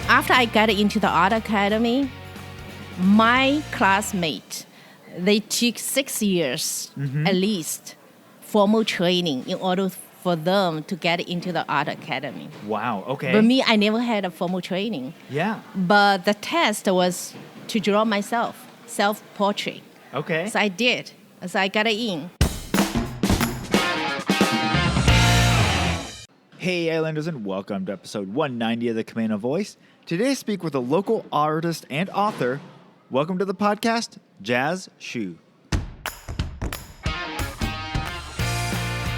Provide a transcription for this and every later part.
after I got into the art academy, my classmate, they took 6 years at least formal training in order for them to get into the art academy. Wow, okay. But me, I never had a formal training. Yeah. But the test was to draw myself, self-portrait. Okay. So I did. So I got it in. Hey Islanders, and welcome to episode 190 of the Camano Voice. Today I speak with a local artist and author. Welcome to the podcast, Jaz Xu.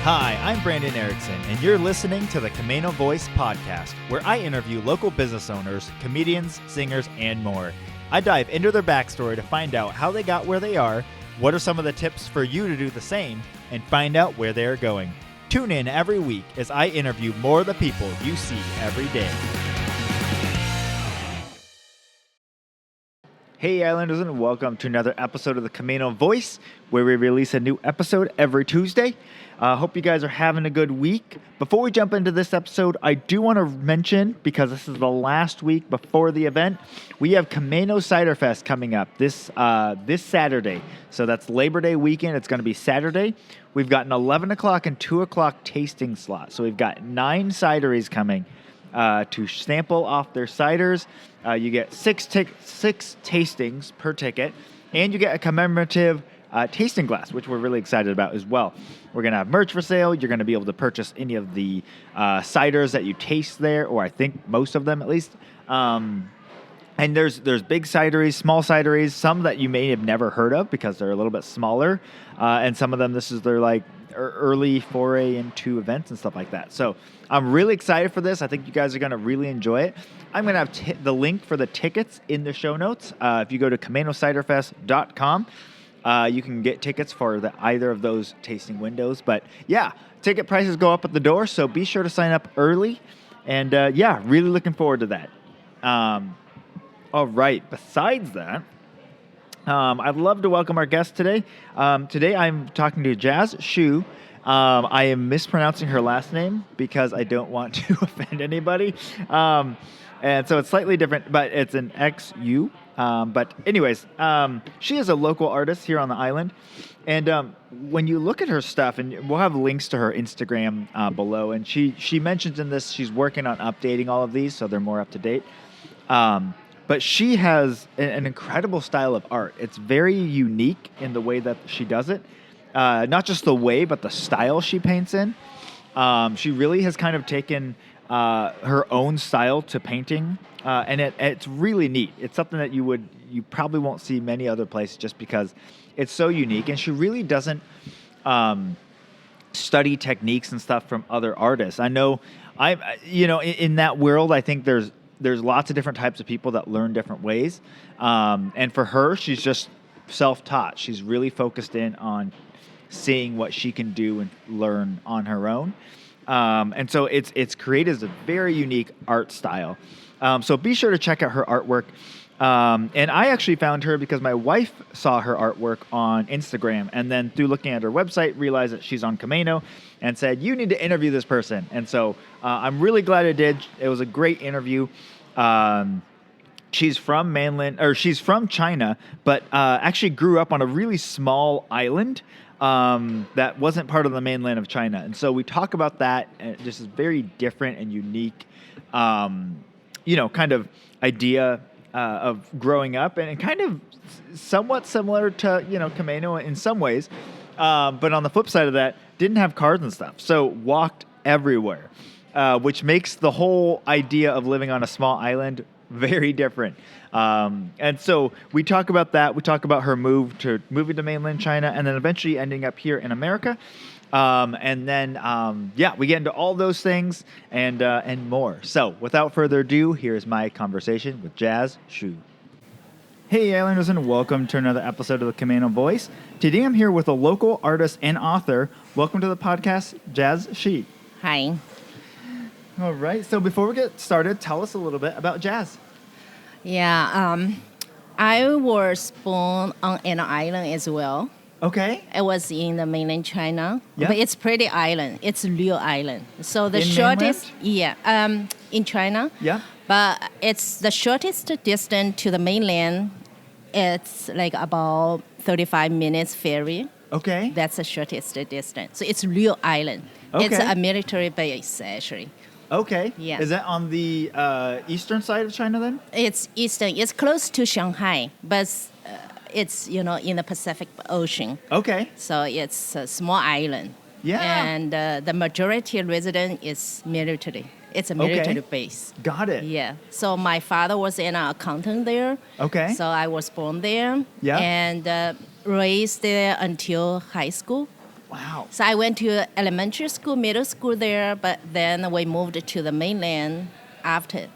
Hi, I'm Brandon Erickson, and you're listening to the Camano Voice podcast, where I interview local business owners, comedians, singers, and more. I dive into their backstory to find out how they got where they are, what are some of the tips for you to do the same, and find out where they are going. Tune in every week as I interview more of the people you see every day. Hey Islanders, and welcome to another episode of the Camano Voice, where we release a new episode every Tuesday. Hope you guys are having a good week. Before we jump into this episode, I do want to mention, because this is the last week before the event, we have Camano Cider Fest coming up this Saturday. So that's Labor Day weekend. It's going to be Saturday. We've got an 11 o'clock and 2 o'clock tasting slot. So we've got 9 cideries coming to sample off their ciders. You get six tastings per ticket, and you get a commemorative tasting glass, which we're really excited about as well. We're going to have merch for sale. You're going to be able to purchase any of the ciders that you taste there, or I think most of them at least. And there's big cideries, small cideries, some that you may have never heard of because they're a little bit smaller. And some of them, this is their like early foray into events and stuff like that. So I'm really excited for this. I think you guys are going to really enjoy it. I'm going to have the link for the tickets in the show notes. If you go to CamanoCiderFest.com, you can get tickets for either of those tasting windows. But yeah, ticket prices go up at the door, so be sure to sign up early. And yeah, really looking forward to that. All right, besides that, I'd love to welcome our guest today. Today I'm talking to Jaz Xu. I am mispronouncing her last name because I don't want to offend anybody. And so it's slightly different, but it's an XU. But anyways, she is a local artist here on the island. And when you look at her stuff, and we'll have links to her Instagram below, and she mentions in this she's working on updating all of these so they're more up to date. But she has an incredible style of art. It's very unique in the way that she does it. Not just the way, but the style she paints in. She really has kind of taken her own style to painting. And it's really neat. It's something that you probably won't see many other places just because it's so unique. And she really doesn't study techniques and stuff from other artists. I know, in that world, I think there's lots of different types of people that learn different ways. And for her, she's just self-taught. She's really focused in on seeing what she can do and learn on her own. And so it's created as a very unique art style. So be sure to check out her artwork. And I actually found her because my wife saw her artwork on Instagram, and then through looking at her website, realized that she's on Camano and said, you need to interview this person. And so I'm really glad I did. It was a great interview. She's from mainland, or she's from China, but actually grew up on a really small island that wasn't part of the mainland of China. And so we talk about that, and just is very different and unique, kind of idea of growing up, and kind of somewhat similar to, Camano in some ways. But on the flip side of that, didn't have cars and stuff. So walked everywhere, which makes the whole idea of living on a small island very different. And so we talk about that. We talk about her moving to mainland China, and then eventually ending up here in America. And then, we get into all those things and more. So without further ado, here's my conversation with Jaz Xu. Hey Islanders, and welcome to another episode of the Camano Voice. Today I'm here with a local artist and author. Welcome to the podcast, Jaz Xu. Hi. All right. So before we get started, tell us a little bit about Jaz. Yeah, I was born on an island as well. Okay. I was in the mainland China, Yeah. but it's pretty island. It's a real island. So the In shortest, mainland? in China. Yeah. But it's the shortest distance to the mainland. It's like about 35 minutes ferry. Okay. That's the shortest distance. So it's real island. It's Okay. a military base, actually. Okay. Yeah. Is that on the eastern side of China then? It's eastern. It's close to Shanghai, but it's, in the Pacific Ocean. Okay. So it's a small island. Yeah. And the majority resident is military. It's a military base. Got it. Yeah. So my father was an accountant there. Okay. So I was born there. Yeah. And raised there until high school. Wow. So I went to elementary school, middle school there, but then we moved to the mainland after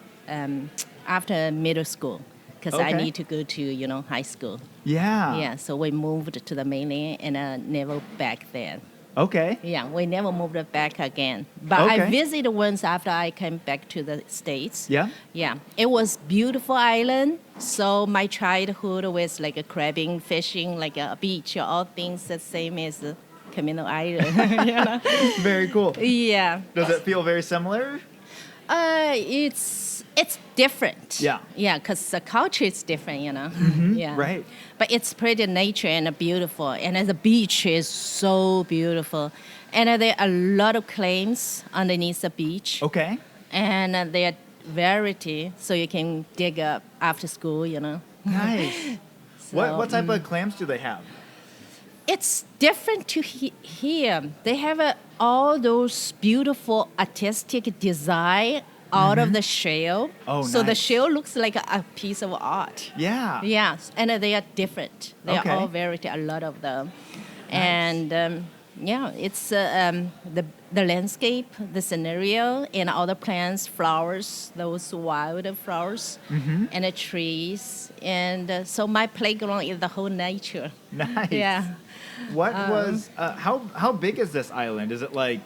middle school because I Okay. need to go to, high school. Yeah. Yeah, so we moved to the mainland and never back then. Okay. Yeah, we never moved back again. But Okay. I visited once after I came back to the States. Yeah. Yeah, it was beautiful island. So my childhood was like a crabbing, fishing, like a beach, all things the same as Camano Island. Very cool. Yeah. Does it feel very similar? It's different. Yeah. Yeah, because the culture is different, Yeah. Right. But it's pretty nature and beautiful. And the beach is so beautiful. And there are a lot of claims underneath the beach. Okay. And they are variety, so you can dig up after school, Nice. So, What type of clams do they have? It's different to here. They have all those beautiful artistic design out of the shell. Oh, so the nice. shell looks like a piece of art. Yeah. Yeah, and they are different. They Okay. are all variety, a lot of them. And it's the landscape, the scenario, and all the plants, flowers, those wild flowers, and the trees. And so my playground is the whole nature. Nice. Yeah. What was how big is this island? Is it like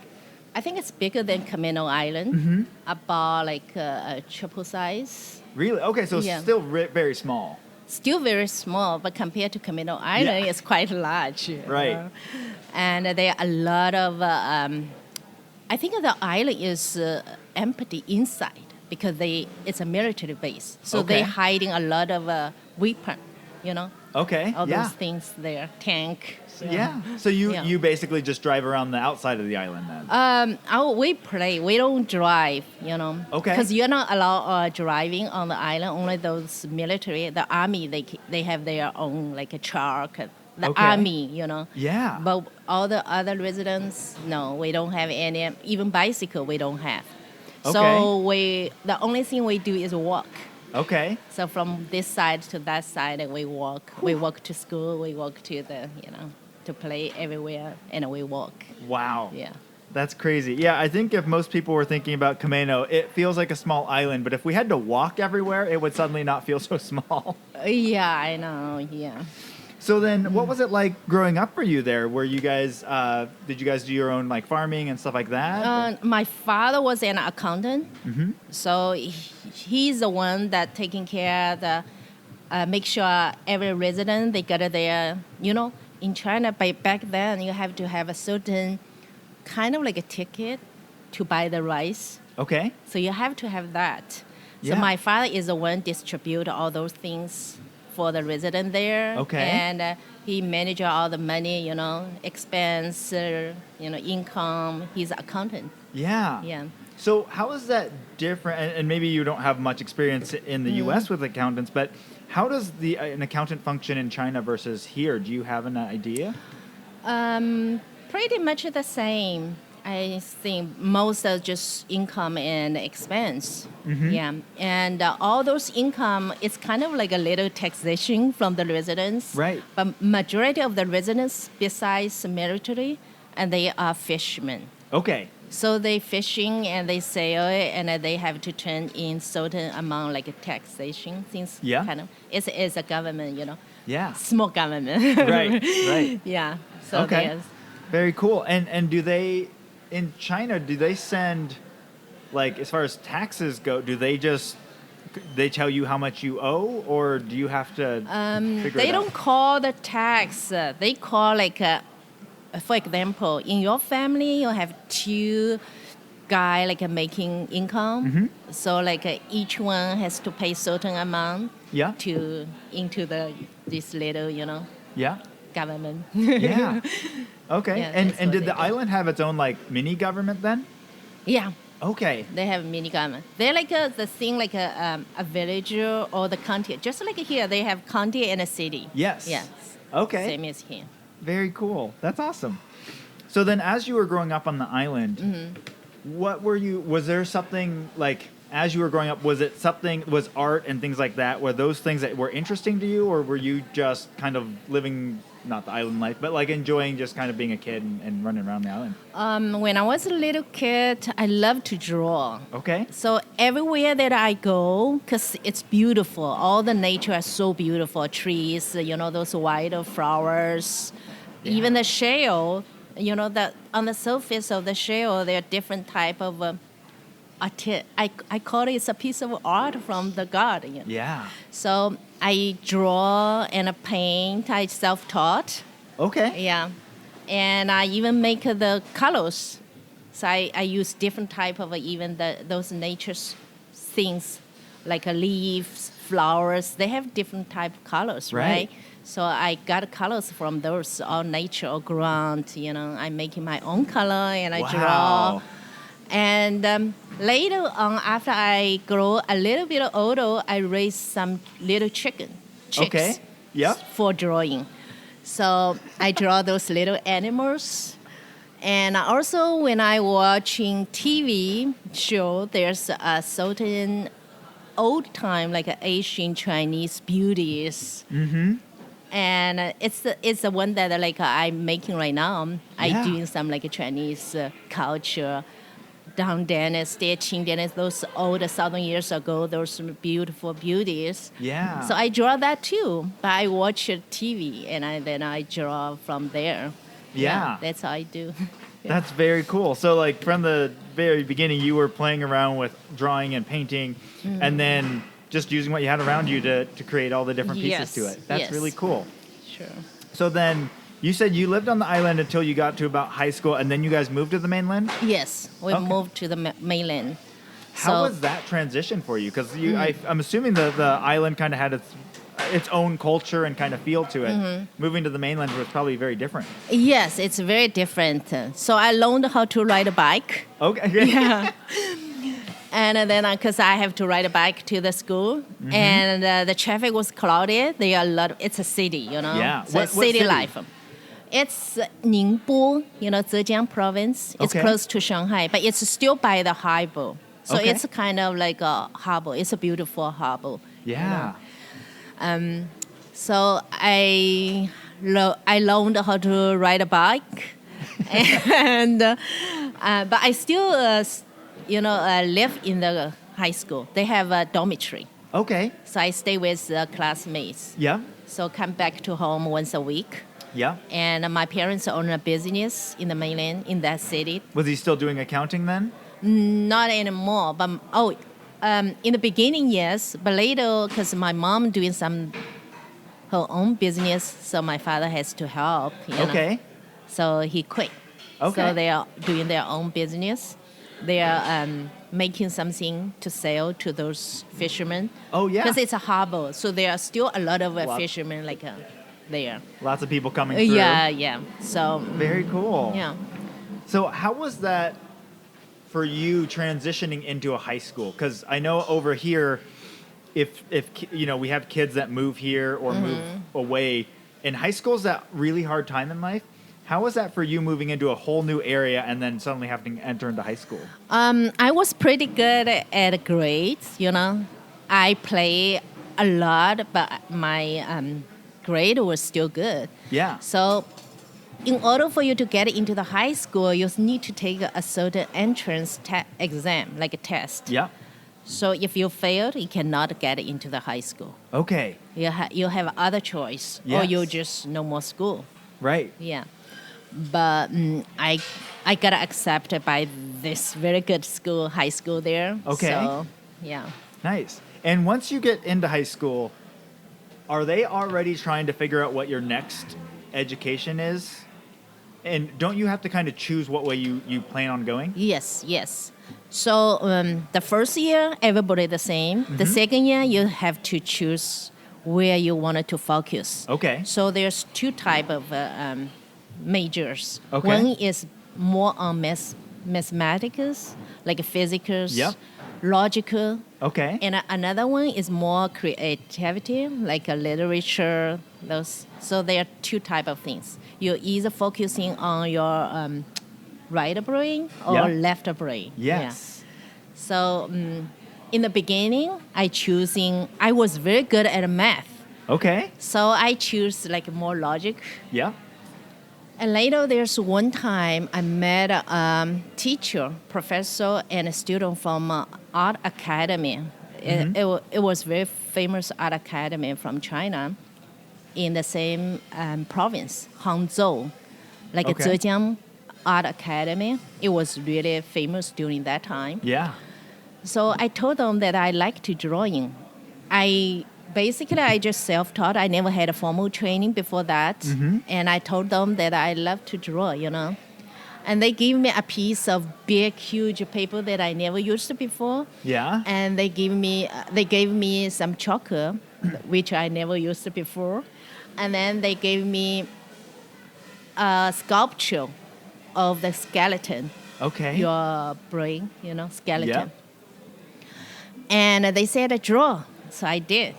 I think it's bigger than Camano Island, about like a triple size. really? Okay, so it's Yeah. still very small. Still very small, but compared to Camano Island, Yeah. it's quite large. Right. And there are a lot of, I think the island is empty inside because it's a military base. So Okay. they're hiding a lot of weapon, Okay. all yeah. those things there, tank. Yeah. So you Yeah. you basically just drive around the outside of the island then. We play. We don't drive, Okay. Because you're not allowed driving on the island. Only those military, the army, they have their own like a truck. The Okay. army, Yeah. But all the other residents, no, we don't have any. Even bicycle, we don't have. So the only thing we do is walk. Okay. So from this side to that side, we walk. We walk to school. We walk to to play everywhere, and we walk. Wow. Yeah. That's crazy. Yeah, I think if most people were thinking about Camano, it feels like a small island, but if we had to walk everywhere, it would suddenly not feel so small. Yeah, I know. Yeah. So then, what was it like growing up for you there? Were you guys, did you guys do your own like farming and stuff like that? My father was an accountant, so he's the one that taking care of the, make sure every resident they got their, in China back then you have to have a certain kind of like a ticket to buy the rice. Okay. So you have to have that. So Yeah. my father is the one distribute all those things for the resident there. Okay. And he manage all the money, expense, income. He's accountant. Yeah. Yeah. So how is that different? And maybe you don't have much experience in the U.S. with accountants, but how does an accountant function in China versus here? Do you have an idea? Pretty much the same. I think most are just income and expense. Yeah, and all those income is kind of like a little taxation from the residents. Right. But majority of the residents, besides military, and they are fishermen. Okay. So they fishing and they sail and they have to turn in certain amount like a taxation. Since Yeah. kind of it's a government, Yeah. small government. Right. Right. Yeah. So Okay. there's. Very cool. And do they in China? Do they send like as far as taxes go? Do they tell you how much you owe, or do you have to figure They it don't out? call the tax. They call like, for example, in your family you have two guy like making income. So like each one has to pay certain amount Yeah. to into this little Yeah. government. Yeah. Okay. Yeah, and that's and what did they the do. island have its own like mini government then? Yeah, Okay. they have mini government. They're like the thing like a village or the county. Just like here, they have county and a city. Yes. Yes. Okay. Same as here. Very cool. That's awesome. So then as you were growing up on the island, was there something like as you were growing up, was art and things like that, were those things that were interesting to you, or were you just kind of living, not the island life, but like enjoying just kind of being a kid and running around the island? When I was a little kid, I loved to draw. Okay. So everywhere that I go, because it's beautiful, all the nature is so beautiful, trees, those white flowers, even the shell, that on the surface of the shell, there are different type of I call it it's a piece of art from the God. Yeah. So I draw and paint. I self-taught. Okay. Yeah. And I even make the colors. So I use different type of even those nature things, like leaves, flowers. They have different type of colors, right? So I got colors from those, all nature or ground. I'm making my own color and I draw. And later on, after I grow a little bit older, I raise some little chicks Okay. Yep. for drawing. So I draw those little animals. And also when I watching TV show, there's a certain old time, like Asian Chinese beauties. And it's the one that like I'm making right now. I doing some like Chinese culture. Down dynasty, Qing dynasty, those old 1,000 years ago, those beautiful beauties. Yeah. So I draw that too, but I watch TV and then I draw from there. Yeah. That's how I do. That's very cool. So like from the very beginning, you were playing around with drawing and painting and then just using what you had around you to create all the different pieces to it. That's really cool. Sure. So then you said you lived on the island until you got to about high school, and then you guys moved to the mainland? Yes, we moved to the mainland. How was that transition for you? Because I'm assuming the island kind of had its own culture and kind of feel to it. Moving to the mainland was probably very different. Yes, it's very different. So I learned how to ride a bike. Okay. Yeah. And then, because I have to ride a bike to the school, and the traffic was cloudy. There are it's a city, Yeah. So What city city? life. It's Ningbo, Zhejiang province. It's Okay. close to Shanghai, but it's still by the harbor. So Okay. it's kind of like a harbor. It's a beautiful harbor. Yeah. So I learned how to ride a bike, and but I still live in the high school. They have a dormitory, Okay. so I stay with classmates. Yeah. So come back to home once a week. Yeah. And my parents own a business in the mainland in that city. Was he still doing accounting then? Not anymore, but in the beginning, yes, but later, because my mom doing her own business, so my father has to help. Okay. So he quit. Okay. So they are doing their own business. They are making something to sell to those fishermen. Oh, yeah. Because it's a harbor, so there are still a lot of fishermen there. Lots of people coming through. Yeah. So Very cool. yeah. So how was that for you transitioning into a high school? Because I know over here, if we have kids that move here or move away, in high school is that really hard time in life. How was that for you moving into a whole new area and then suddenly having to enter into high school? I was pretty good at grades. I play a lot, but my grade was still good. Yeah. So in order for you to get into the high school, you need to take a certain entrance exam, like a test. Yeah. So if you failed, you cannot get into the high school. Okay. You have other choice, or Yes. you just no more school. Right. Yeah. But I got accepted by this very good school, high school there. Okay. So, yeah. Nice. And once you get into high school, are they already trying to figure out what your next education is? And don't you have to kind of choose what way you plan on going? Yes. So the first year, everybody the same. The second year, you have to choose where you wanted to focus. Okay. So there's two type of majors. Okay. One is more on mathematics, like physicals, Yep. logical. Okay. And another one is more creativity, like a literature. Those. So there are two type of things. You're either focusing on your right brain or Yeah. left brain. Yes. Yeah. So in the beginning, I was very good at math. Okay. So I choose like more logic. Yeah. And later, there's one time I met a teacher, professor, and a student from art academy. It was very famous art academy from China in the same province, Hangzhou, like Okay. Zhejiang Art Academy. It was really famous during that time. Yeah. So I told them that I like to drawing. I just self-taught. I never had a formal training before that. And I told them that I love to draw, And they gave me a piece of big, huge paper that I never used before. Yeah. And they gave me some chocolate, which I never used before. And then they gave me a sculpture of the skeleton, Okay. your brain, skeleton. Yeah. And they said, draw. So I did.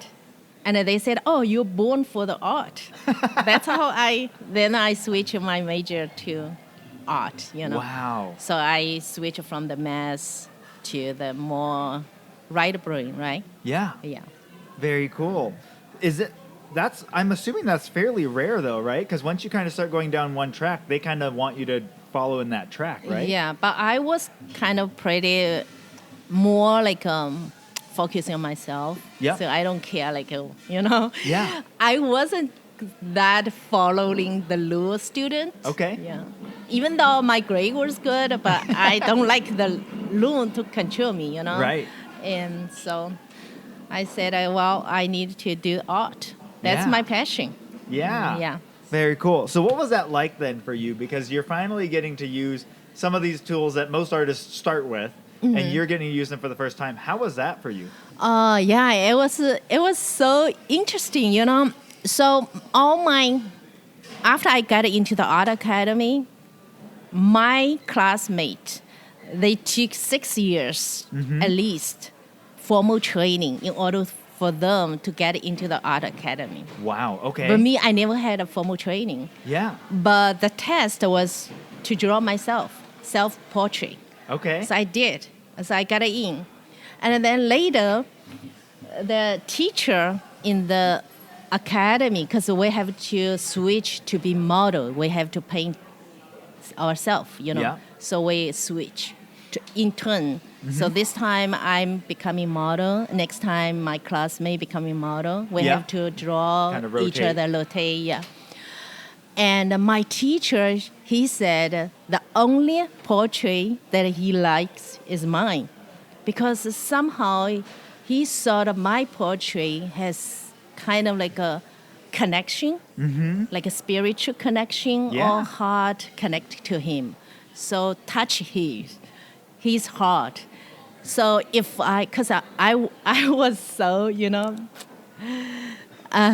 And they said, oh, you're born for the art. That's how then I switched my major to art, Wow. So I switched from the math to the more right brain, right? Yeah. Yeah. Very cool. I'm assuming that's fairly rare though, right? Because once you kind of start going down one track, they kind of want you to follow in that track, right? Yeah, but I was kind of pretty more like focusing on myself. Yeah. So I don't care, Yeah. I wasn't that following the Luo student. Okay. Yeah. Even though my grade was good, but I don't like the Luo to control me, Right. And so I said, I need to do art. That's Yeah. my passion. Yeah. Yeah. Very cool. So what was that like then for you? Because you're finally getting to use some of these tools that most artists start with, and you're getting to use them for the first time. How was that for you? Yeah, it was so interesting, So after I got into the art academy, my classmate, they took 6 years at least formal training in order for them to get into the art academy. Wow. Okay. But me, I never had a formal training. Yeah. But the test was to draw myself, self-portrait. Okay. So I did. So I got it in. And then later, the teacher in the academy, because we have to switch to be model, we have to paint ourselves, Yeah. So we switch in turn. So this time I'm becoming model. Next time my classmate becoming model. We Yeah. have to draw Kind of each rotate. other, rotate, yeah. And my teacher, he said the only portrait that he likes is mine. Because somehow he thought my portrait has kind of like a connection, like a spiritual connection Yeah. or heart connected to him. So touch his heart. So because I was so,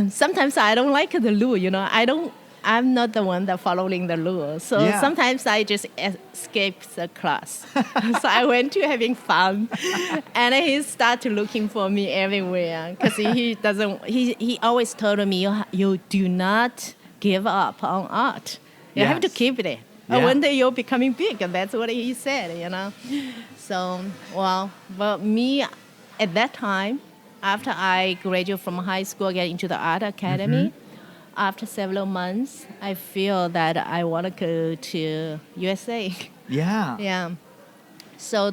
sometimes I don't like the Luo, I'm not the one that following the Luo. So Yeah. sometimes I just escape the class. So I went to having fun. And he started looking for me everywhere. Because he always told me, you do not give up on art. You have to Yes. keep it. Yeah. One day you're becoming big. And that's what he said, So, but me at that time, after I graduated from high school, get into the art academy, after several months, I feel that I want to go to USA. Yeah. Yeah. So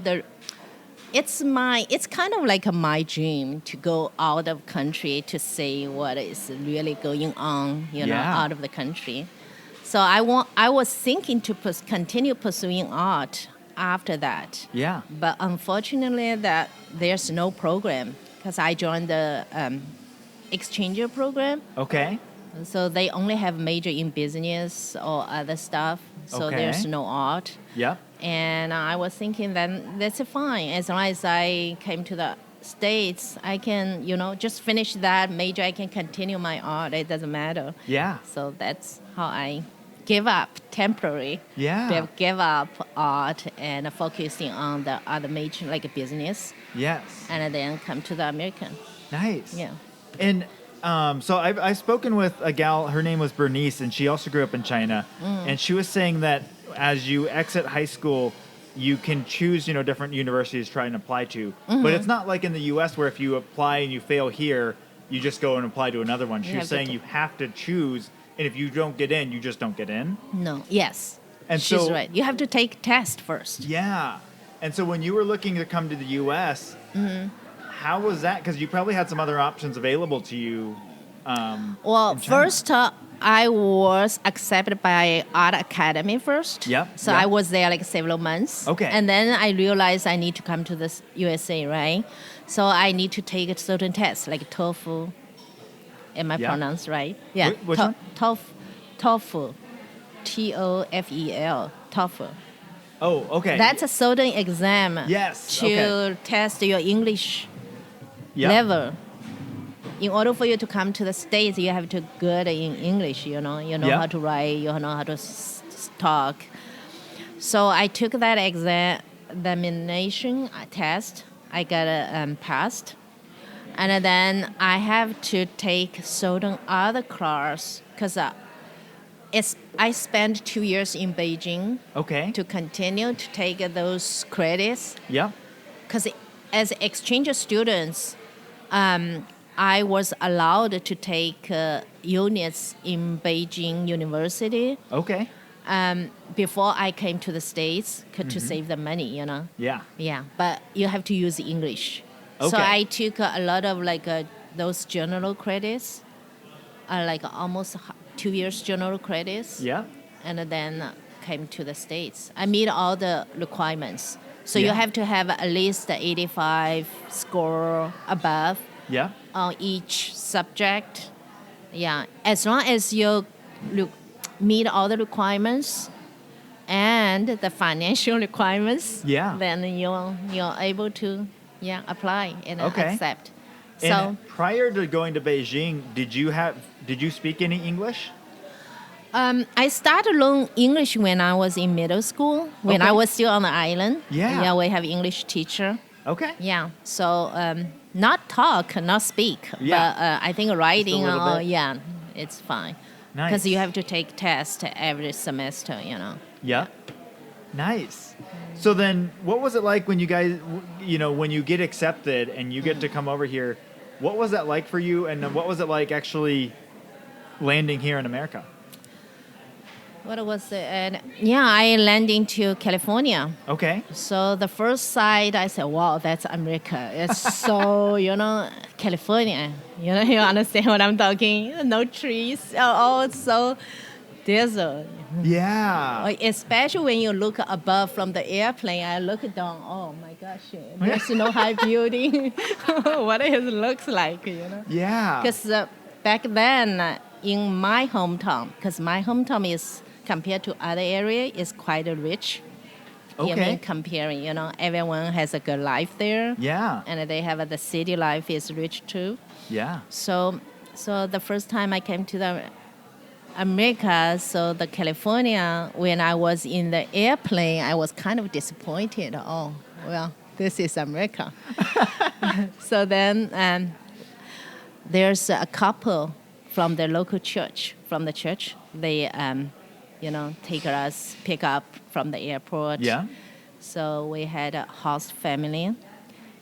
it's kind of like my dream to go out of country to see what is really going on, Yeah. out of the country. So I was thinking to continue pursuing art after that. Yeah. But unfortunately, that there's no program because I joined the exchanger program. Okay. So they only have major in business or other stuff. so Okay. there's no art. Yep. And I was thinking then that's fine. As long as I came to the States, I can, just finish that major. I can continue my art. It doesn't matter. Yeah. So that's how I give up temporary. Yeah. Give up art and focusing on the other major, like business, Yes. and then come to the American. Nice. Yeah. And so I've spoken with a gal, her name was Bernice, and she also grew up in China. And she was saying that as you exit high school, you can choose, different universities to try and apply to. But it's not like in the U.S. where if you apply and you fail here, you just go and apply to another one. She was saying you have to choose, and if you don't get in, you just don't get in. No. Yes. And She's so, right. You have to take test first. Yeah. And so when you were looking to come to the U.S., how was that? Because you probably had some other options available to you. Well, in China. first I was accepted by Art Academy first. Yep, So yep. I was there like several months. Okay. And then I realized I need to come to this USA, right? So I need to take a certain test, like TOEFL. Am I Yeah. pronounced right? Yeah. Which one? TOEFL. TOEFL. TOEFL. Oh, okay. That's a certain exam. Yes, To okay. test your English Yep. level. In order for you to come to the States, you have to good in English, You know Yeah. how to write, you know how to talk. So I took that examination test. I got passed. And then I have to take certain other class because I spent 2 years in Beijing Okay. to continue to take those credits. Yep. Because as exchange students, I was allowed to take units in Beijing University Okay. before I came to the States to save the money, Yeah. Yeah, but you have to use English. So Okay. I took a lot of those general credits, like almost 2 years general credits. Yeah. And then came to the States. I meet all the requirements. So you Yeah. have to have at least 85 score above Yeah. on each subject. Yeah, as long as you meet all the requirements and the financial requirements, Yeah. then you're able to apply and Okay. accept. So And prior to going to Beijing, did you speak any English? I started learning English when I was in middle school, when I Okay. was still on the island. Yeah. Yeah, we have English teacher. Okay. Yeah, so not talk, not speak, Yeah. but I think writing, little bit. it's fine. Nice. Because you have to take tests every semester, Yeah. Nice. So then, what was it like when you guys, when you get accepted and you get to come over here? What was that like for you? And then what was it like actually landing here in America? What was it? And I landed into California. Okay. So the first sight, I said, wow, that's America. It's so, California. You understand what I'm talking? No trees, all so desert. Yeah. Like, especially when you look above from the airplane, I look down, oh my gosh, there's no high building. What it looks like, Yeah. Because back then, in my hometown, because my hometown is, compared to other area, is quite rich. Okay. Comparing, everyone has a good life there. Yeah. And they have the city life is rich too. Yeah. So the first time I came to the America, so the California, when I was in the airplane, I was kind of disappointed. Oh, well, this is America. So then there's a couple from the local church, they, pick up from the airport. Yeah. So we had a host family,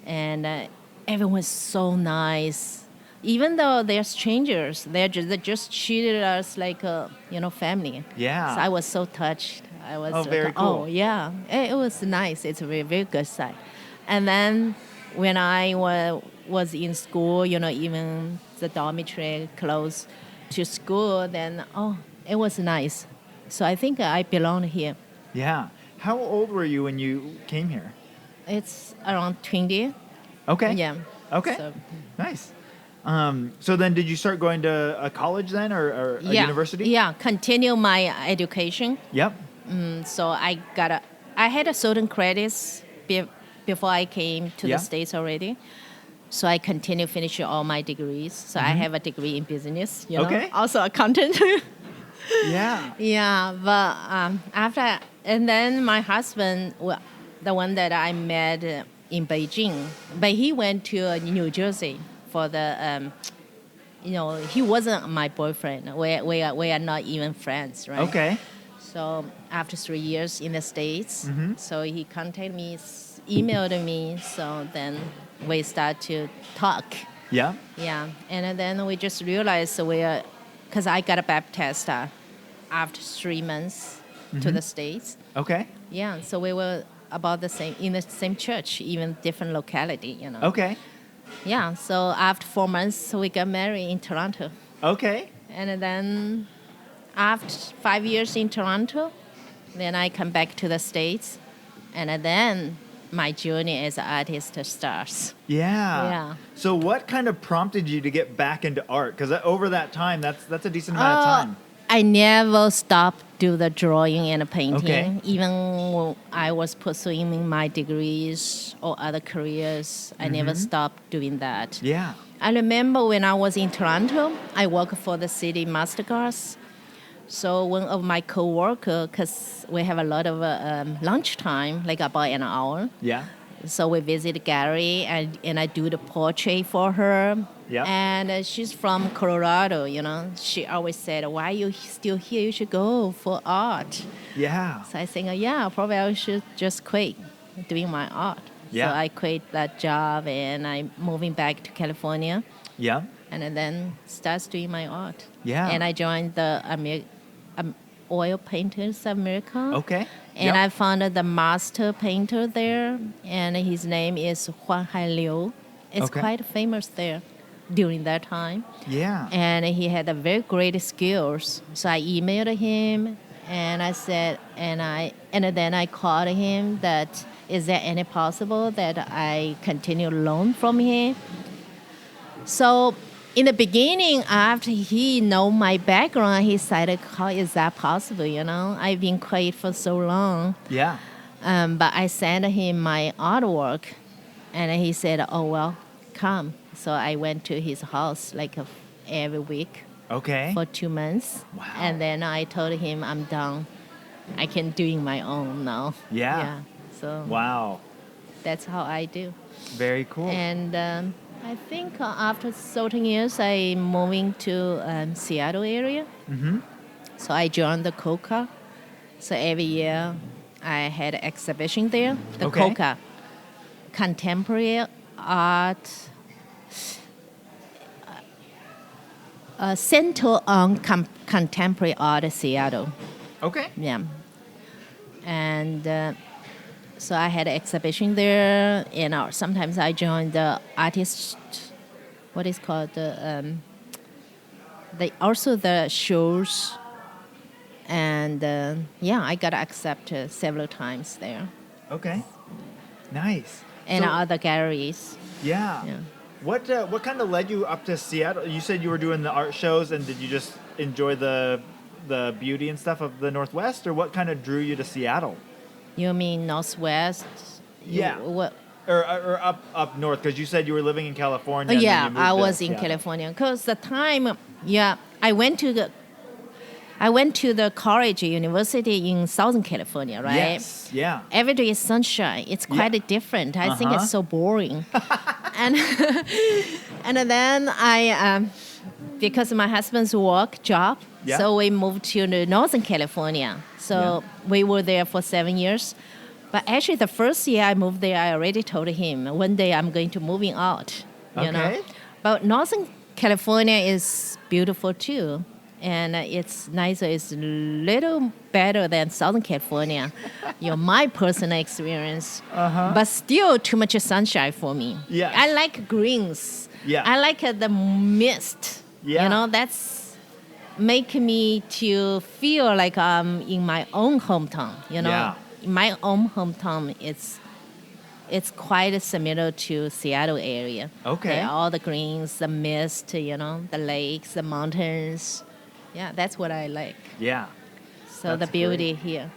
and everyone's so nice. Even though they're strangers, they just treated us like a family. Yeah. So I was so touched. I was very cool. Oh yeah, it was nice. It's a very, very good side. And then when I was in school, even the dormitory close to school, then it was nice. So I think I belong here. Yeah. How old were you when you came here? It's around 20. Okay. Yeah. Okay. So, Nice. So then did you start going to a college then or a university? Yeah, continue my education. Yep. So I had a certain credits before I came to the States already. So I continue finishing all my degrees. So I have a degree in business, also accountant. Yeah. Yeah, but and then my husband, the one that I met in Beijing, but he went to New Jersey for the, he wasn't my boyfriend. We are not even friends, right? Okay. So after 3 years in the States, so he contacted me, emailed me, so then we start to talk. Yeah. Yeah, and then we just realized because I got baptized after 3 months to the States. Okay. Yeah, so we were about in the same church, even different locality, Okay. Yeah, so after 4 months, we got married in Toronto. Okay. And then after 5 years in Toronto, then I come back to the States. And then my journey as an artist starts. Yeah. Yeah. So what kind of prompted you to get back into art? Because over that time, that's a decent amount of time. I never stopped do the drawing and painting. Okay. Even when I was pursuing my degrees or other careers, I never stopped doing that. Yeah. I remember when I was in Toronto, I worked for the city Mastercards. So one of my co-workers, because we have a lot of lunchtime, like about an hour. Yeah. So we visit the gallery and I do the portrait for her. Yeah. And she's from Colorado, She always said, why are you still here? You should go for art. Yeah. So I think, probably I should just quit doing my art. Yeah. So I quit that job and I'm moving back to California. Yeah. And then starts doing my art. Yeah. And I joined the Oil Painters of America. Okay. And I found the master painter there, and his name is Huan Hai Liu. It's quite famous there during that time. Yeah. And he had a very great skills. So I emailed him, and I said, and then I called him that, is there any possible that I continue loan from him? So in the beginning, after he know my background, he said, how is that possible, I've been quiet for so long. Yeah. But I sent him my artwork, and he said, oh, well, come. So I went to his house every week for 2 months. Wow. And then I told him I'm done. I can doing my own now. Yeah. So wow. That's how I do. Very cool. And I think after certain years, I moving to Seattle area. Mm-hmm. So I joined the COCA. So every year I had an exhibition there. The COCA, Contemporary Art, Center on Contemporary Art Seattle. Okay. Yeah. And so I had an exhibition there, and sometimes I joined the artist, what is called also the shows, and I got accepted several times there. Okay. Nice. And So- other galleries. Yeah. Yeah. What kind of led you up to Seattle? You said you were doing the art shows, and did you just enjoy the beauty and stuff of the Northwest, or what kind of drew you to Seattle? You mean Northwest? Yeah. What? Or up north, because you said you were living in California. and then Yeah, you moved I to was in Seattle. California because the time. I went to the college university in Southern California, right? Yes. Yeah. Every day is sunshine. It's quite different. I think it's so boring. and then I, because of my husband's work job, so we moved to Northern California. So we were there for 7 years. But actually, the first year I moved there, I already told him, one day I'm going to moving out, you know. But Northern California is beautiful too. And it's nicer. It's a little better than Southern California, my personal experience. But still too much sunshine for me. Yes. I like greens. Yeah. I like the mist. Yeah. That's making me to feel like I'm in my own hometown. Yeah. In my own hometown, it's quite similar to Seattle area. Okay. All the greens, the mist, the lakes, the mountains. Yeah, that's what I like. Yeah. So That's the beauty here.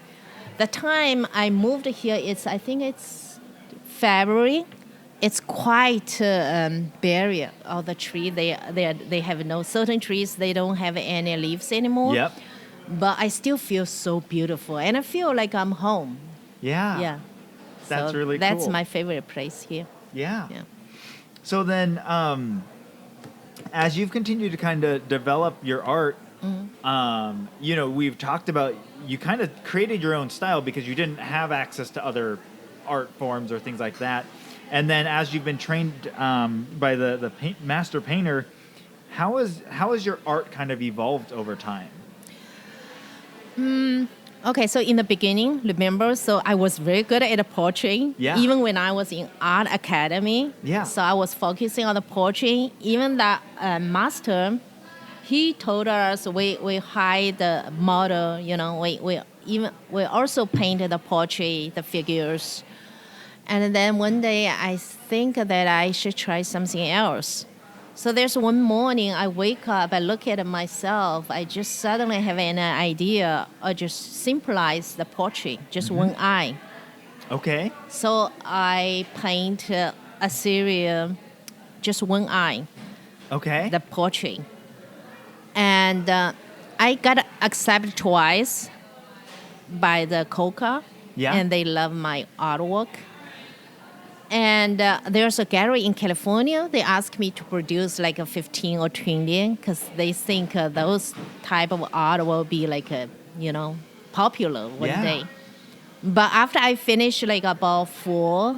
The time I moved here, I think it's February. It's quite barrier. All the tree, they have no certain trees. They don't have any leaves anymore. Yep. But I still feel so beautiful, and I feel like I'm home. Yeah. Yeah. That's So really That's cool. my favorite place here. Yeah. Yeah. So then, as you've continued to kind of develop your art, we've talked about you kind of created your own style because you didn't have access to other art forms or things like that. And then as you've been trained by the master painter, how has your art kind of evolved over time? Okay, so in the beginning, remember, so I was very good at the portrait. Yeah. Even when I was in art academy. Yeah. So I was focusing on the portrait. Even that master, he told us we hide the model. We also painted the portrait, the figures. And then one day I think that I should try something else. So there's one morning I wake up, I look at myself, I just suddenly have an idea or just symbolize the portrait, just one eye. Okay. So I paint a series, just one eye, Okay. the portrait. And I got accepted twice by the Coca, Yeah. and they love my artwork. And there's a gallery in California. They asked me to produce like a 15 or 20 because they think those type of art will be like, popular one Yeah. day. But after I finish like about 4,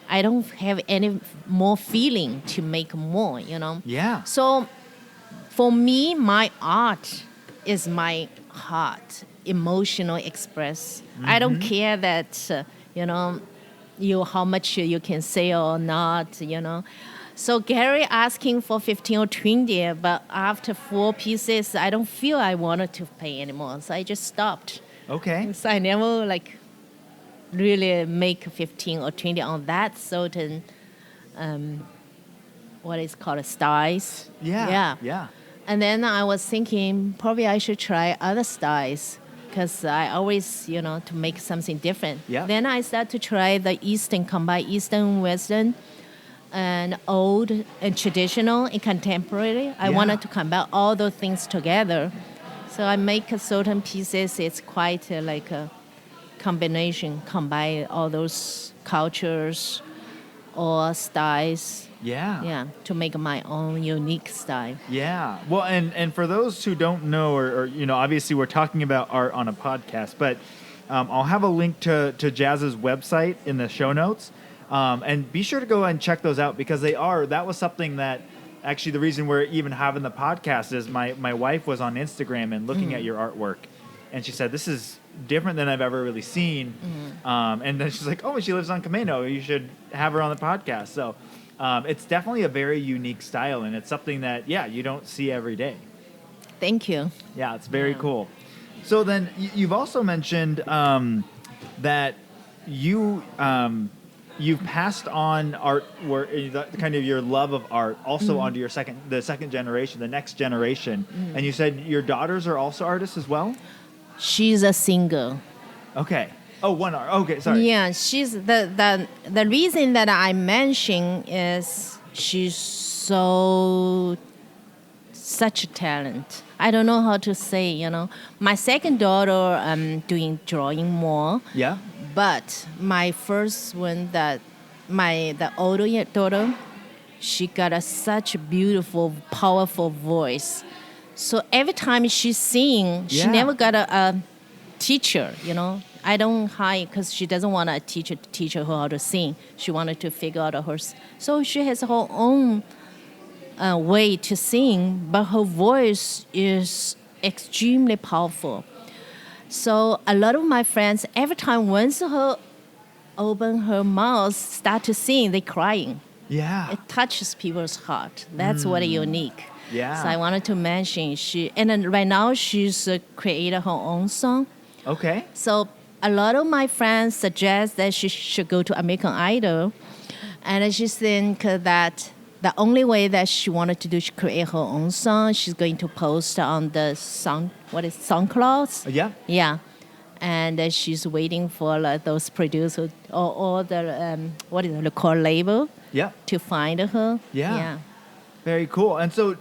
I don't have any more feeling to make more, Yeah. So for me, my art is my heart, emotional express. I don't care that, how much you can say or not, So Gary asking for 15 or 20, but after 4 pieces, I don't feel I wanted to pay anymore. So I just stopped. Okay. So I never really make 15 or 20 on that certain, what is called styles. Yeah. Yeah. And then I was thinking probably I should try other styles because I always, to make something different. Yeah. Then I started to try the combine Eastern, Western, and old and traditional and contemporary. I Yeah. wanted to combine all those things together. So I make certain pieces. It's quite like a combination, combine all those cultures or styles. Yeah. To make my own unique style. Yeah. Well, and for those who don't know, or obviously we're talking about art on a podcast, but I'll have a link to Jaz's website in the show notes, and be sure to go and check those out because that was something that actually the reason we're even having the podcast is my wife was on Instagram and looking at your artwork, and she said this is different than I've ever really seen, and then she's like, oh, she lives on Camano, you should have her on the podcast. So. It's definitely a very unique style, and it's something that, you don't see every day. Thank you. Yeah, it's very cool. So then you've also mentioned that you've passed on art, kind of your love of art, also onto the second generation, the next generation. And you said your daughters are also artists as well? She's a singer. Okay. Oh, one art. Okay, sorry. Yeah, she's the reason that I mention is she's such a talent. I don't know how to say, My second daughter, doing drawing more. Yeah. But my first one, the older daughter, she got such a beautiful, powerful voice. So every time she sings, she never got a teacher, I don't hire because she doesn't want a teacher to teach her how to sing. She wanted to figure out so she has her own way to sing, but her voice is extremely powerful. So a lot of my friends, every time once her open her mouth, start to sing, they crying. Yeah. It touches people's heart. That's what unique. Yeah. So I wanted to mention and then right now she's created her own song. Okay. So a lot of my friends suggest that she should go to American Idol, and she think that the only way that she wanted to do, she create her own song. She's going to post on the SoundCloud. Yeah. Yeah, and she's waiting for those producers or the what is it called label Yeah. to find her. Yeah. Very cool. And so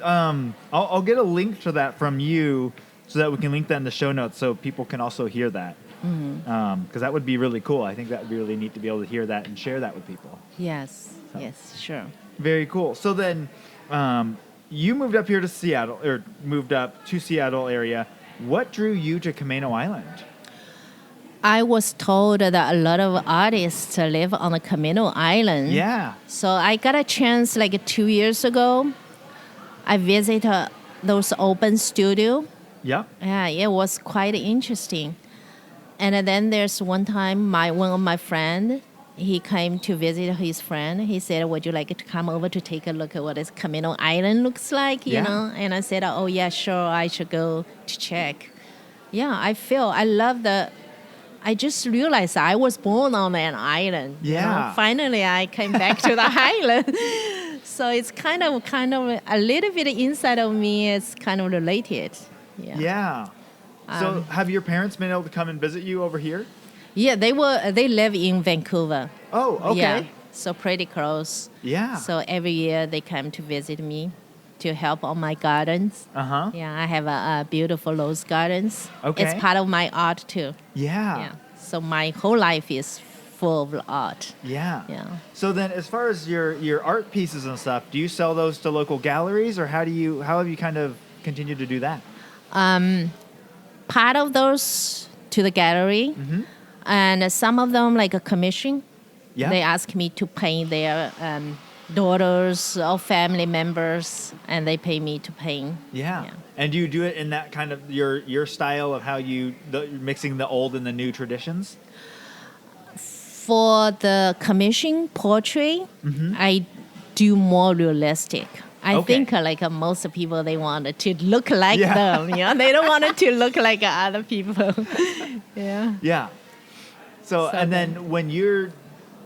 I'll get a link to that from you so that we can link that in the show notes so people can also hear that. Because that would be really cool. I think that would be really neat to be able to hear that and share that with people. Yes, So. yes, sure. Very cool. So then you moved up here to Seattle, or moved up to Seattle area. What drew you to Camano Island? I was told that a lot of artists live on the Camano Island. Yeah. So I got a chance 2 years ago. I visited those open studio. Yep. Yeah, it was quite interesting. And then there's one time one of my friend, he came to visit his friend. He said, would you like to come over to take a look at what this Camano Island looks like, you know? And I said, oh, yeah, sure, I should go to check. Yeah, I just realized I was born on an island. Yeah. You know? Finally, I came back to the island. So it's kind of a little bit inside of me is kind of related. Yeah. Yeah. So have your parents been able to come and visit you over here? Yeah, they live in Vancouver. Oh, okay. Yeah, so pretty close. Yeah. So every year they come to visit me to help on my gardens. Uh-huh. Yeah, I have a beautiful rose gardens. Okay. It's part of my art too. Yeah. Yeah. So my whole life is full of art. Yeah. Yeah. So then as far as your art pieces and stuff, do you sell those to local galleries, or how have you kind of continued to do that? Part of those to the gallery, and some of them like a commission. Yeah. They ask me to paint their daughters or family members, and they pay me to paint. Yeah. And do you do it in that kind of your style of how you're mixing the old and the new traditions? For the commission portrait, I do more realistic. I think most people, they want it to look like them. You know? They don't want it to look like other people. Yeah. Yeah. So and then when you're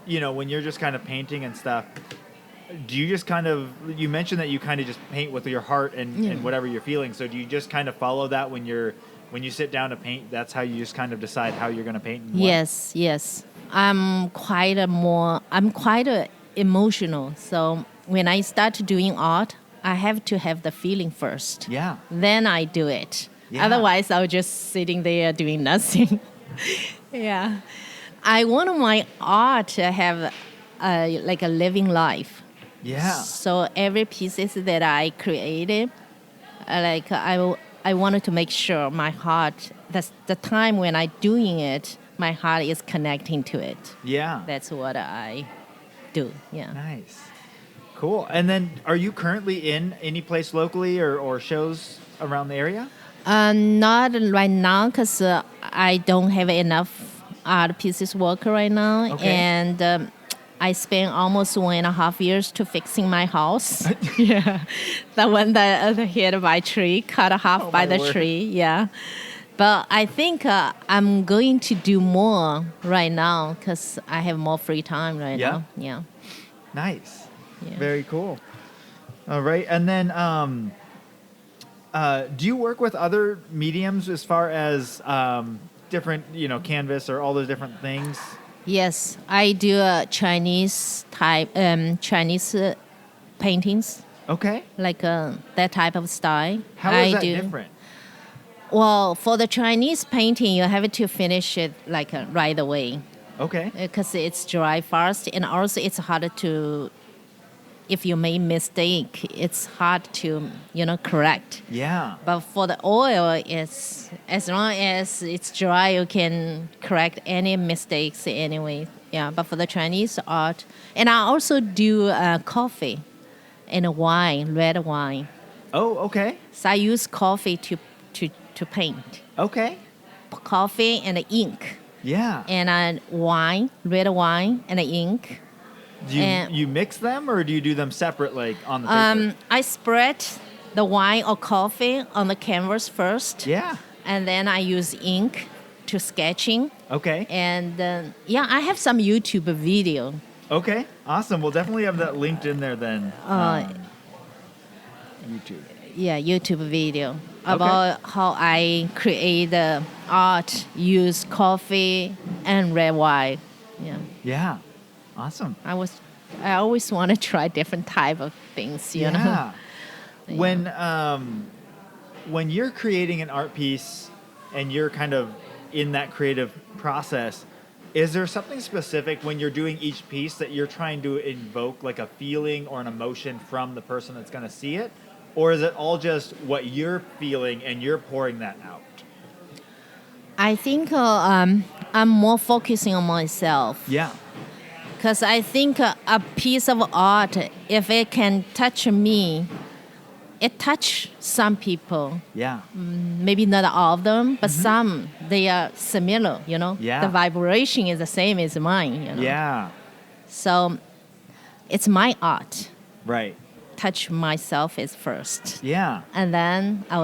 just kind of painting and stuff, do you just you mentioned that you kind of just paint with your heart and whatever you're feeling. So do you just kind of follow that when you sit down to paint? That's how you just kind of decide how you're going to paint? And what? Yes. I'm quite emotional. So when I start doing art, I have to have the feeling first. Yeah. Then I do it. Yeah. Otherwise, I'll just sitting there doing nothing. Yeah. I want my art to have a living life. Yeah. So every pieces that I created, I wanted to make sure my heart, that's the time when I doing it, my heart is connecting to it. Yeah. That's what I do. Yeah. Nice. Cool. And then are you currently in any place locally or shows around the area? Not right now because I don't have enough art pieces work right now. Okay. And I spent almost 1.5 years to fixing my house. Yeah. The one that hit by tree, cut half by the tree. Yeah. But I think I'm going to do more right now because I have more free time right now. Yeah. Nice. Yeah. Very cool. All right. And then do you work with other mediums as far as different, canvas or all those different things? Yes, I do Chinese paintings. Okay. That type of style. How is that different? Well, for the Chinese painting, you have to finish it right away. Okay. Because it's dry fast, and also it's harder to, if you make mistake, it's hard to, correct. Yeah. But for the oil, it's as long as it's dry, you can correct any mistakes anyway. Yeah. But for the Chinese art, and I also do coffee and wine, red wine. Oh, okay. So I use coffee to paint. Okay. Coffee and ink. Yeah. And wine, red wine and ink. Do you mix them or do you do them separate, on the paper? I spread the wine or coffee on the canvas first. Yeah. And then I use ink to sketching. Okay. And I have some YouTube video. Okay. Awesome. We'll definitely have that linked in there then. YouTube. YouTube video about how I create the art, use coffee and red wine. Yeah. Yeah. Awesome. I always want to try different type of things, you know. Yeah. When you're creating an art piece and you're kind of in that creative process, is there something specific when you're doing each piece that you're trying to invoke like a feeling or an emotion from the person that's going to see it? Or is it all just what you're feeling and you're pouring that out? I think I'm more focusing on myself. Yeah. Because I think a piece of art, if it can touch me, it touch some people. Yeah. Maybe not all of them, but some, they are similar, you know. Yeah. The vibration is the same as mine, you know. Yeah. So it's my art. Right. Touch myself is first. Yeah. And then I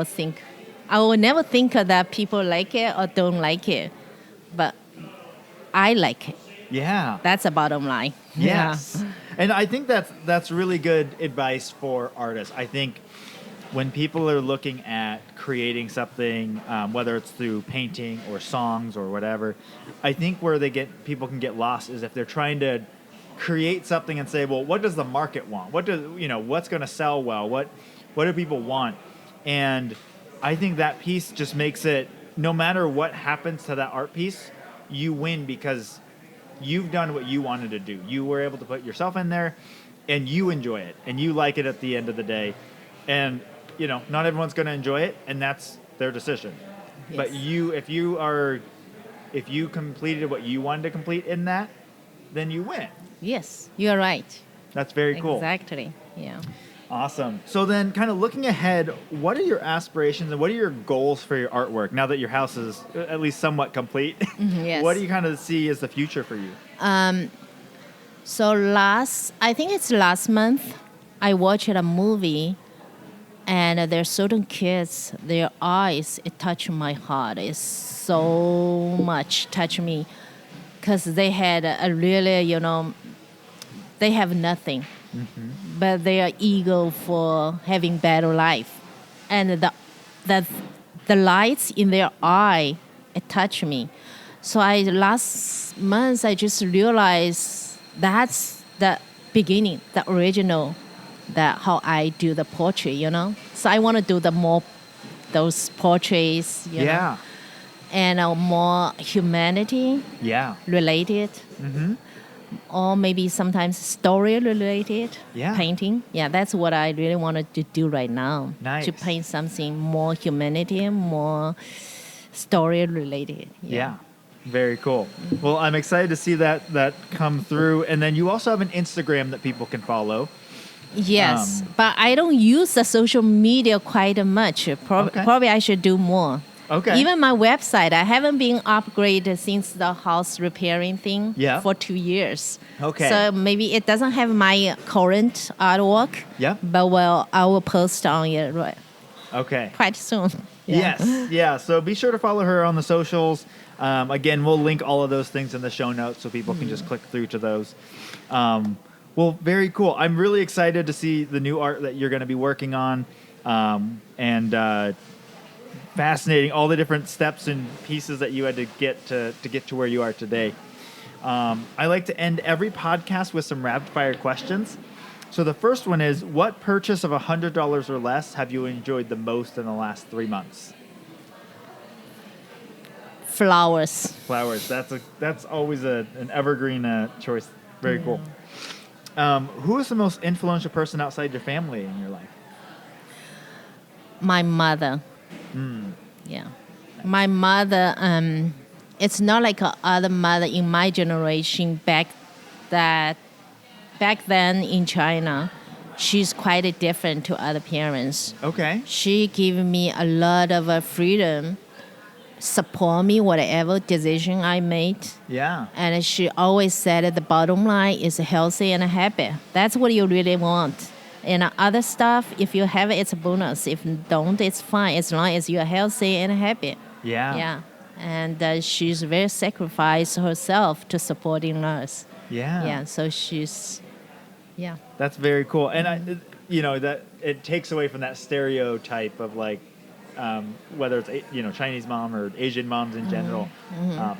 will never think that people like it or don't like it, but I like it. Yeah. That's the bottom line. Yes. Yeah. And I think that's really good advice for artists. I think when people are looking at creating something, whether it's through painting or songs or whatever, I think where people can get lost is if they're trying to create something and say, well, what does the market want? What's going to sell well? What do people want? And I think that piece just makes it, no matter what happens to that art piece, you win because you've done what you wanted to do. You were able to put yourself in there and you enjoy it and you like it at the end of the day. And, not everyone's going to enjoy it and that's their decision. Yes. But if you completed what you wanted to complete in that, then you win. Yes, you're right. That's very cool. Exactly. Yeah. Awesome. So then kind of looking ahead, what are your aspirations and what are your goals for your artwork now that your house is at least somewhat complete? Yes. What do you kind of see as the future for you? So I think it's last month, I watched a movie and there's certain kids, their eyes, it touched my heart. It's so much touched me because they had a really, they have nothing. Mm-hmm. But they are eager for having better life, and the lights in their eye, it touched me. So last month I just realized that's the beginning, the original, that how I do the portrait, So I want to do those portraits, yeah, and more humanity, related. Mm-hmm. Or maybe sometimes story-related painting. Yeah, that's what I really wanted to do right now. Nice. To paint something more humanity, more story-related. Yeah. Very cool. Mm-hmm. Well, I'm excited to see that come through. And then you also have an Instagram that people can follow. Yes, but I don't use the social media quite much. Probably I should do more. Okay. Even my website, I haven't been upgraded since the house repairing thing for 2 years. Okay. So maybe it doesn't have my current artwork. Yeah. But I will post on it quite soon. Yeah. Yes. Yeah. So be sure to follow her on the socials. Again, we'll link all of those things in the show notes so people can just click through to those. Well, very cool. I'm really excited to see the new art that you're going to be working on. Fascinating, all the different steps and pieces that you had to get to where you are today. I like to end every podcast with some rapid fire questions. So the first one is, what purchase of $100 or less have you enjoyed the most in the last 3 months? Flowers. That's always an evergreen choice. Very cool. Who is the most influential person outside your family in your life? My mother. Yeah. Nice. My mother, it's not like other mother in my generation back then in China. She's quite different to other parents. Okay. She gave me a lot of freedom, support me whatever decision I made. Yeah. And she always said that the bottom line is healthy and happy. That's what you really want. And other stuff, if you have it, it's a bonus. If you don't, it's fine, as long as you're healthy and happy. Yeah. Yeah. And she's very sacrificed herself to supporting us. Yeah. Yeah, so she's, That's very cool. And that it takes away from that stereotype of like, whether it's Chinese mom or Asian moms in general.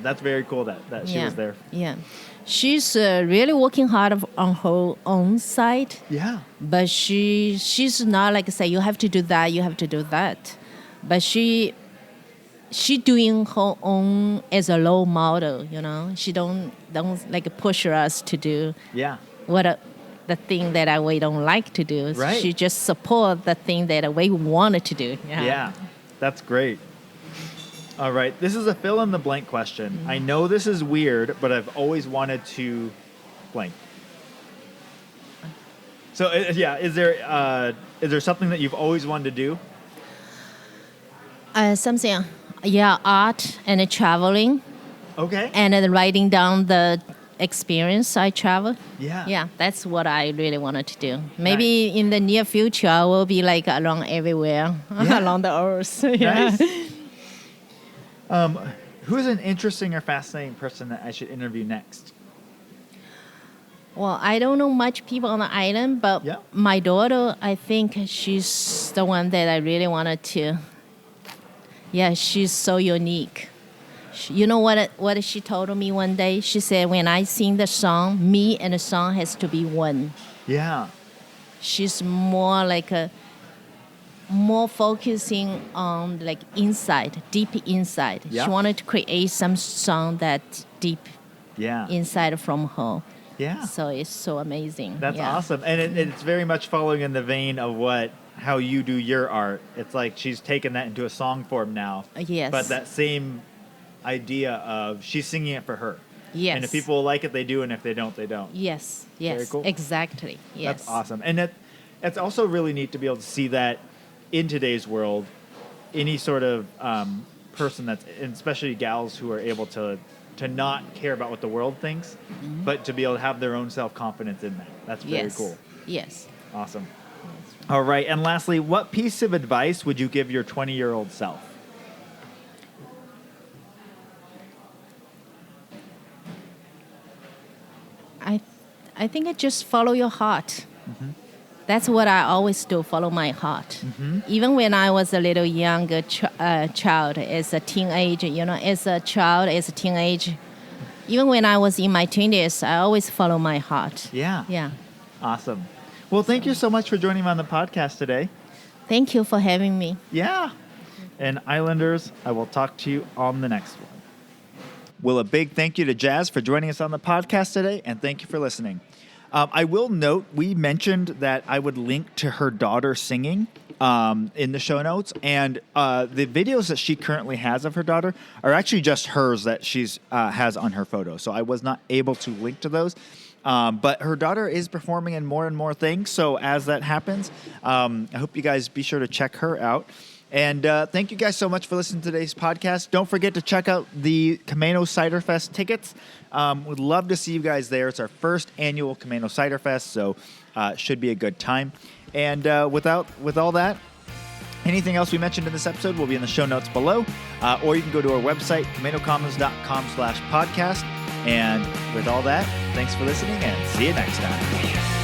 That's very cool that she was there. Yeah, she's really working hard on her own side. Yeah, but she's not like say you have to do that, you have to do that, but she doing her own as a role model. She don't like push us to do the thing that we don't like to do. Right. She just support the thing that we wanted to do. Yeah, that's great. All right, this is a fill in the blank question. I know this is weird, but I've always wanted to blank. So is there something that you've always wanted to do? Something, art and traveling. Okay. And then writing down the experience I travel. Yeah. That's what I really wanted to do. Maybe in the near future I will be like around everywhere along the earth. Nice. Who's an interesting or fascinating person that I should interview next? Well, I don't know much people on the island, but my daughter, I think she's the one that I really wanted to. Yeah, she's so unique. You know what she told me one day? She said, when I sing the song, me and the song has to be one. Yeah. She's more like more focusing on like inside, deep inside. Yeah. She wanted to create some song that deep inside from her. Yeah. So it's so amazing. That's awesome. And it's very much following in the vein of how you do your art. It's like she's taken that into a song form now. Yes. But that same idea of she's singing it for her. Yes. And if people like it, they do. And if they don't, they don't. Yes. Very cool. Exactly. Yes. That's awesome. And it's also really neat to be able to see that in today's world, any sort of person and especially gals who are able to not care about what the world thinks, but to be able to have their own self-confidence in that. That's very cool. Yes. Awesome. All right. And lastly, what piece of advice would you give your 20-year-old self? I think just follow your heart. That's what I always do, follow my heart. Even when I was a little younger child, as a teenager, as a child, as a teenager, even when I was in my 20s, I always follow my heart. Yeah. Yeah. Awesome. Well, thank you so much for joining me on the podcast today. Thank you for having me. Yeah. And Islanders, I will talk to you on the next one. Well, a big thank you to Jaz for joining us on the podcast today, and thank you for listening. I will note, we mentioned that I would link to her daughter singing in the show notes, and the videos that she currently has of her daughter are actually just hers that she's has on her photo, so I was not able to link to those. But her daughter is performing in more and more things, so as that happens, I hope you guys be sure to check her out. And thank you guys so much for listening to today's podcast. Don't forget to check out the Camano Cider Fest tickets. We'd love to see you guys there. It's our first annual Camano Cider Fest, so it should be a good time. And with all that, anything else we mentioned in this episode will be in the show notes below, or you can go to our website, camanocommons.com/podcast. And with all that, thanks for listening, and see you next time.